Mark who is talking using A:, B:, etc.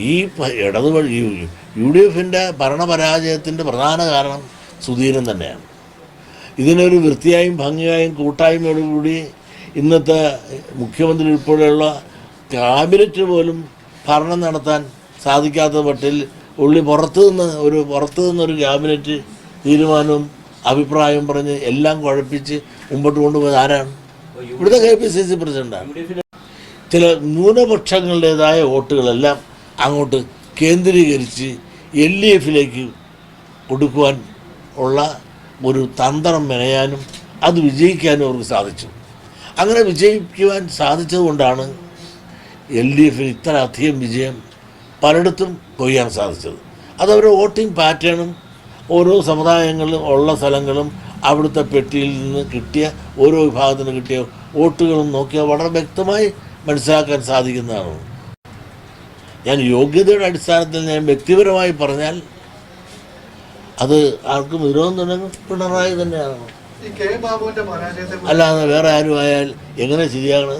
A: ഈ U D എഫിൻ്റെ ഭരണപരാജയത്തിൻ്റെ പ്രധാന കാരണം സുധീരൻ തന്നെയാണ്. ഇതിനൊരു വൃത്തിയായും ഭംഗിയായും കൂട്ടായ്മയോടുകൂടി ഇന്നത്തെ മുഖ്യമന്ത്രി ഉൾപ്പെടെയുള്ള ക്യാബിനറ്റ് പോലും ഭരണം നടത്താൻ സാധിക്കാത്ത മട്ടിൽ പുറത്തു നിന്നൊരു ക്യാബിനറ്റ് തീരുമാനവും അഭിപ്രായവും പറഞ്ഞ് എല്ലാം കുഴപ്പിച്ച് മുമ്പോട്ട് കൊണ്ടുപോയത് ആരാണ്? ഇവിടുത്തെ KPCC പ്രസിഡന്റാണ്. ചില ന്യൂനപക്ഷങ്ങളുടേതായ വോട്ടുകളെല്ലാം അങ്ങോട്ട് കേന്ദ്രീകരിച്ച് LDFിലേക്ക് കൊടുക്കുവാൻ ഉള്ള ഒരു തന്ത്രം മെനയാനും അത് വിജയിക്കാനും അവർക്ക് സാധിച്ചു. അങ്ങനെ വിജയിക്കുവാൻ സാധിച്ചതുകൊണ്ടാണ് LDFിന് ഇത്ര അധികം വിജയം പലയിടത്തും കൊയ്യാൻ സാധിച്ചത്. അതവരുടെ വോട്ടിംഗ് പാറ്റേണും ഓരോ സമുദായങ്ങളിലും ഉള്ള സ്ഥലങ്ങളും അവിടുത്തെ പെട്ടിയിൽ നിന്ന് കിട്ടിയ ഓരോ വിഭാഗത്തിന് കിട്ടിയ വോട്ടുകളും നോക്കിയാൽ വളരെ വ്യക്തമായി മനസ്സിലാക്കാൻ സാധിക്കുന്നതാണ്. ഞാൻ യോഗ്യതയുടെ അടിസ്ഥാനത്തിൽ ഞാൻ വ്യക്തിപരമായി പറഞ്ഞാൽ അത് ആർക്കും വിരോധം തുടങ്ങും പിണറായി തന്നെയാണ്. അല്ലാതെ വേറെ ആരും ആയാൽ എങ്ങനെ ശരിയാണ്?